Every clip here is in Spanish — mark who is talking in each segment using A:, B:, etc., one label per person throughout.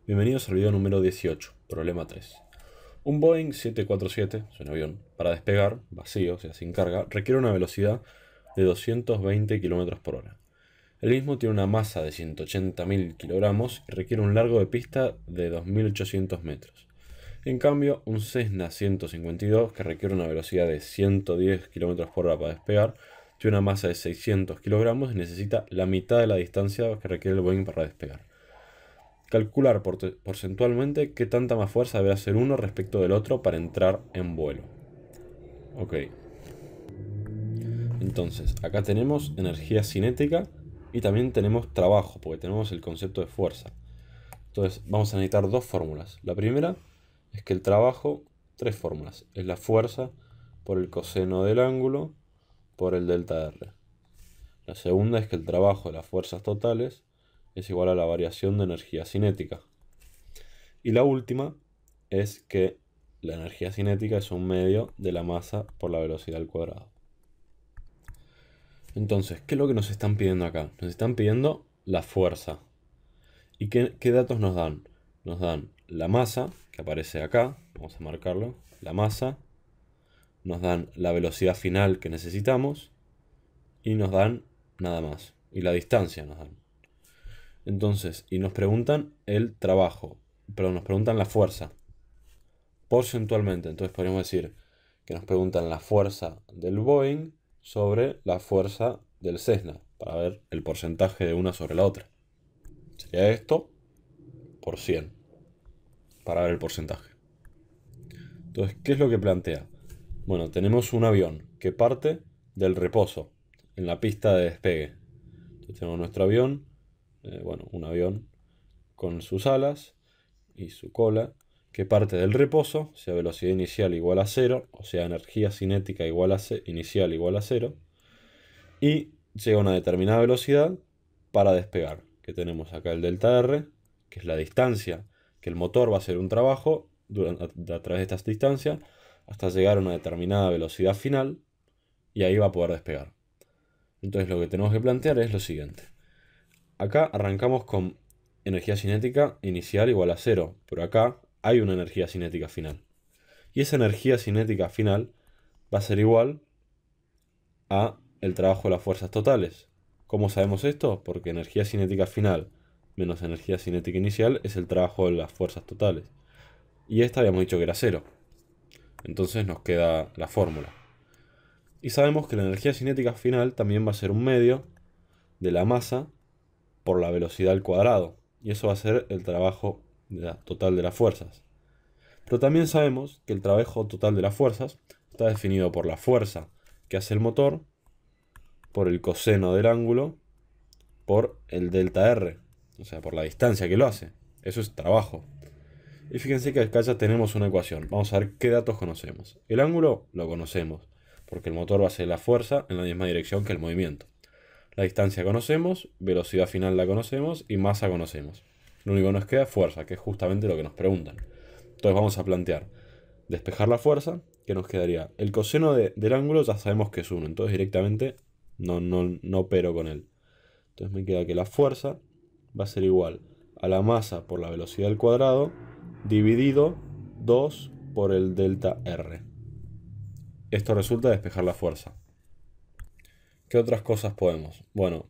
A: Bienvenidos al video número 18, problema 3. Un Boeing 747, es un avión, para despegar, vacío, o sea, sin carga, requiere una velocidad de 220 km por hora. El mismo tiene una masa de 180.000 kilogramos y requiere un largo de pista de 2.800 metros. En cambio, un Cessna 152, que requiere una velocidad de 110 km por hora para despegar, tiene una masa de 600 kilogramos y necesita la mitad de la distancia que requiere el Boeing para despegar. Calcular porcentualmente qué tanta más fuerza debe hacer uno respecto del otro para entrar en vuelo. Ok. Entonces, acá tenemos energía cinética y también tenemos trabajo, porque tenemos el concepto de fuerza. Entonces, vamos a necesitar dos fórmulas. La primera es que el trabajo, tres fórmulas. Es la fuerza por el coseno del ángulo por el delta R. La segunda es que el trabajo de las fuerzas totales es igual a la variación de energía cinética. Y la última es que la energía cinética es un medio de la masa por la velocidad al cuadrado. Entonces, ¿qué es lo que nos están pidiendo acá? Nos están pidiendo la fuerza. ¿Y qué datos nos dan? Nos dan la masa, que aparece acá, vamos a marcarlo, la masa, nos dan la velocidad final que necesitamos y nos dan nada más. Y la distancia nos dan. Entonces, y nos preguntan el trabajo, pero nos preguntan la fuerza, porcentualmente. Entonces podríamos decir que nos preguntan la fuerza del Boeing sobre la fuerza del Cessna, para ver el porcentaje de una sobre la otra. Sería esto por 100, para ver el porcentaje. Entonces, ¿qué es lo que plantea? Bueno, tenemos un avión que parte del reposo, en la pista de despegue. Entonces tenemos nuestro avión, un avión con sus alas y su cola, que parte del reposo, o sea, velocidad inicial igual a 0, o sea, energía cinética inicial igual a 0, y llega a una determinada velocidad para despegar, que tenemos acá el delta R, que es la distancia que el motor va a hacer un trabajo a través de esta distancia, hasta llegar a una determinada velocidad final, y ahí va a poder despegar. Entonces lo que tenemos que plantear es lo siguiente. Acá arrancamos con energía cinética inicial igual a 0, pero acá hay una energía cinética final. Y esa energía cinética final va a ser igual a el trabajo de las fuerzas totales. ¿Cómo sabemos esto? Porque energía cinética final menos energía cinética inicial es el trabajo de las fuerzas totales. Y esta habíamos dicho que era 0. Entonces nos queda la fórmula. Y sabemos que la energía cinética final también va a ser un medio de la masa por la velocidad al cuadrado. Y eso va a ser el trabajo total de las fuerzas. Pero también sabemos que el trabajo total de las fuerzas está definido por la fuerza que hace el motor, por el coseno del ángulo, por el delta R, o sea, por la distancia que lo hace. Eso es trabajo. Y fíjense que acá ya tenemos una ecuación. Vamos a ver qué datos conocemos. El ángulo lo conocemos, porque el motor va a hacer la fuerza en la misma dirección que el movimiento. La distancia conocemos, velocidad final la conocemos y masa conocemos. Lo único que nos queda es fuerza, que es justamente lo que nos preguntan. Entonces vamos a plantear despejar la fuerza, que nos quedaría el coseno del ángulo, ya sabemos que es 1, entonces directamente no opero con él. Entonces me queda que la fuerza va a ser igual a la masa por la velocidad al cuadrado dividido 2 por el delta R. Esto resulta despejar la fuerza. ¿Qué otras cosas podemos? Bueno,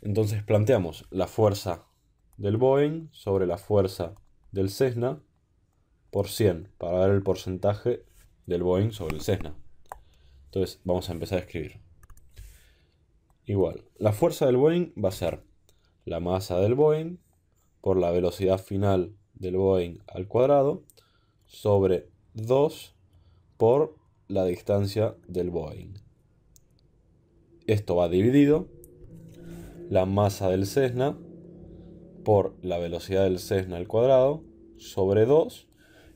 A: entonces planteamos la fuerza del Boeing sobre la fuerza del Cessna por 100 para ver el porcentaje del Boeing sobre el Cessna. Entonces vamos a empezar a escribir. Igual, la fuerza del Boeing va a ser la masa del Boeing por la velocidad final del Boeing al cuadrado sobre 2 por la distancia del Boeing. Esto va dividido la masa del Cessna por la velocidad del Cessna al cuadrado sobre 2.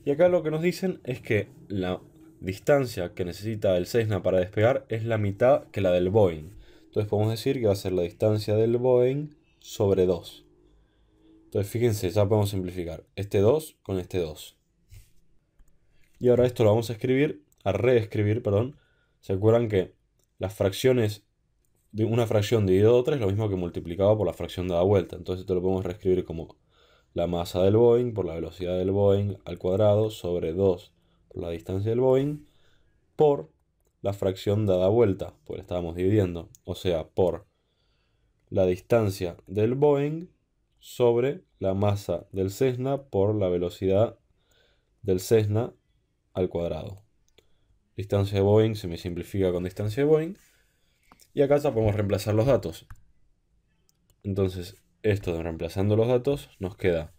A: Y acá lo que nos dicen es que la distancia que necesita el Cessna para despegar es la mitad que la del Boeing. Entonces podemos decir que va a ser la distancia del Boeing sobre 2. Entonces fíjense, ya podemos simplificar este 2 con este 2. Y ahora esto lo vamos a reescribir, perdón. ¿Se acuerdan que las fracciones de una fracción dividido otra es lo mismo que multiplicado por la fracción dada vuelta? Entonces esto lo podemos reescribir como la masa del Boeing por la velocidad del Boeing al cuadrado sobre 2 por la distancia del Boeing por la fracción dada vuelta, pues la estábamos dividiendo, o sea, por la distancia del Boeing sobre la masa del Cessna por la velocidad del Cessna al cuadrado. Distancia de Boeing se me simplifica con distancia de Boeing. Y acá ya podemos reemplazar los datos. Entonces, esto de reemplazando los datos, nos queda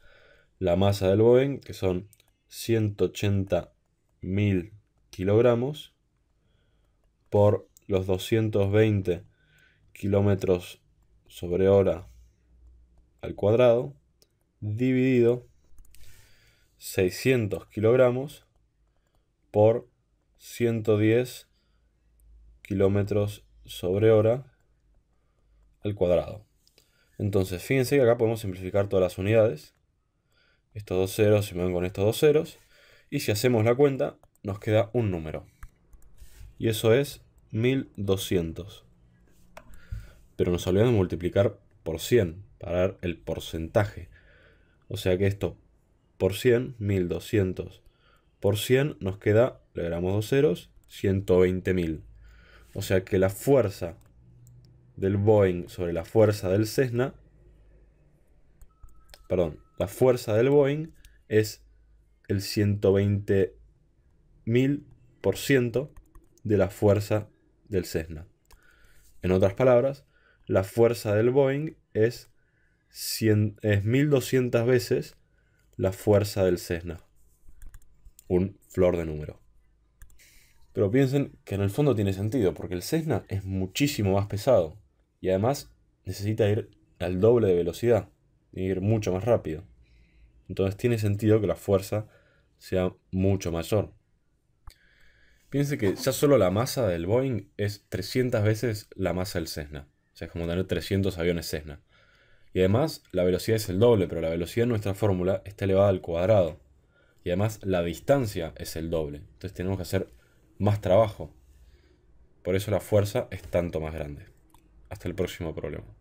A: la masa del Boeing, que son 180.000 kilogramos, por los 220 kilómetros sobre hora al cuadrado, dividido 600 kilogramos por 110 kilómetros sobre hora al cuadrado. Entonces, fíjense que acá podemos simplificar todas las unidades. Estos dos ceros se me van con estos dos ceros. Y si hacemos la cuenta, nos queda un número. Y eso es 1200. Pero nos olvidamos de multiplicar por 100 para dar el porcentaje. O sea que esto por 100, 1200 por 100 nos queda, le agregamos dos ceros, 120.000. O sea que la fuerza del Boeing sobre la fuerza del Cessna, perdón, la fuerza del Boeing es el 120.000% de la fuerza del Cessna. En otras palabras, la fuerza del Boeing es 1200 veces la fuerza del Cessna. Un flor de número. Pero piensen que en el fondo tiene sentido, porque el Cessna es muchísimo más pesado. Y además necesita ir al doble de velocidad. Tiene que ir mucho más rápido. Entonces tiene sentido que la fuerza sea mucho mayor. Piensen que ya solo la masa del Boeing es 300 veces la masa del Cessna. O sea, es como tener 300 aviones Cessna. Y además la velocidad es el doble, pero la velocidad en nuestra fórmula está elevada al cuadrado. Y además la distancia es el doble. Entonces tenemos que hacer más trabajo. Por eso la fuerza es tanto más grande. Hasta el próximo problema.